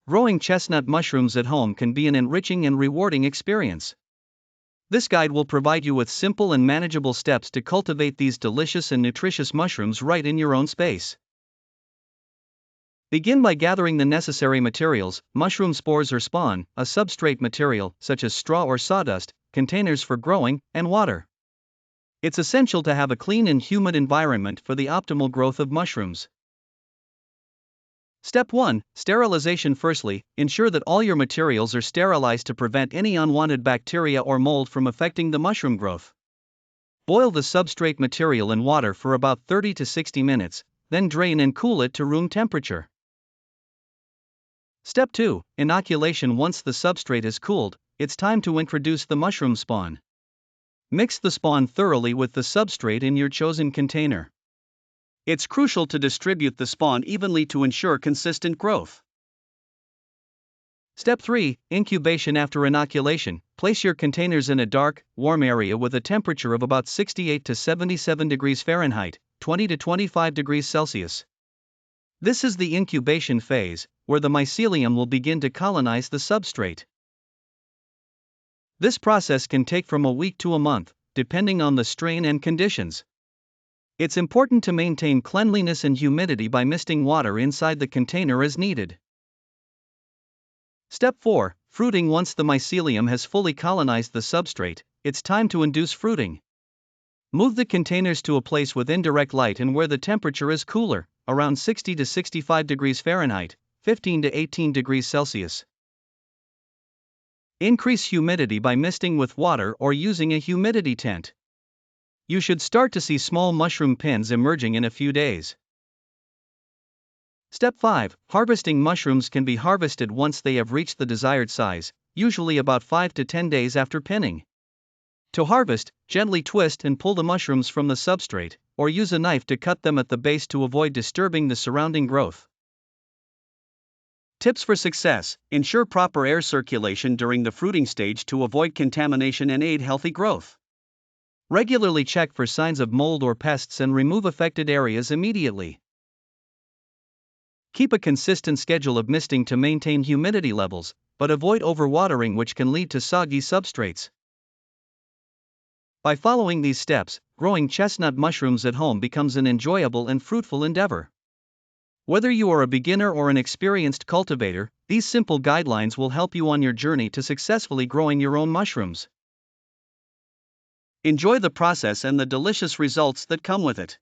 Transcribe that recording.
Growing chestnut mushrooms at home can be an enriching and rewarding experience. This guide will provide you with simple and manageable steps to cultivate these delicious and nutritious mushrooms right in your own space. Begin by gathering the necessary materials: mushroom spores or spawn, a substrate material, such as straw or sawdust, containers for growing, and water. It's essential to have a clean and humid environment for the optimal growth of mushrooms. Step 1. Sterilization. Firstly, ensure that all your materials are sterilized to prevent any unwanted bacteria or mold from affecting the mushroom growth. Boil the substrate material in water for about 30 to 60 minutes, then drain and cool it to room temperature. Step 2. Inoculation. Once the substrate is cooled, it's time to introduce the mushroom spawn. Mix the spawn thoroughly with the substrate in your chosen container. It's crucial to distribute the spawn evenly to ensure consistent growth. Step 3. Incubation. After inoculation, place your containers in a dark, warm area with a temperature of about 68 to 77 degrees Fahrenheit, 20 to 25 degrees Celsius. This is the incubation phase, where the mycelium will begin to colonize the substrate. This process can take from a week to a month, depending on the strain and conditions. It's important to maintain cleanliness and humidity by misting water inside the container as needed. Step 4. Fruiting. Once the mycelium has fully colonized the substrate, it's time to induce fruiting. Move the containers to a place with indirect light and where the temperature is cooler, around 60 to 65 degrees Fahrenheit, 15 to 18 degrees Celsius. Increase humidity by misting with water or using a humidity tent. You should start to see small mushroom pins emerging in a few days. Step 5. Harvesting. Mushrooms can be harvested once they have reached the desired size, usually about 5 to 10 days after pinning. To harvest, gently twist and pull the mushrooms from the substrate, or use a knife to cut them at the base to avoid disturbing the surrounding growth. Tips for success: ensure proper air circulation during the fruiting stage to avoid contamination and aid healthy growth. Regularly check for signs of mold or pests and remove affected areas immediately. Keep a consistent schedule of misting to maintain humidity levels, but avoid overwatering, which can lead to soggy substrates. By following these steps, growing chestnut mushrooms at home becomes an enjoyable and fruitful endeavor. Whether you are a beginner or an experienced cultivator, these simple guidelines will help you on your journey to successfully growing your own mushrooms. Enjoy the process and the delicious results that come with it.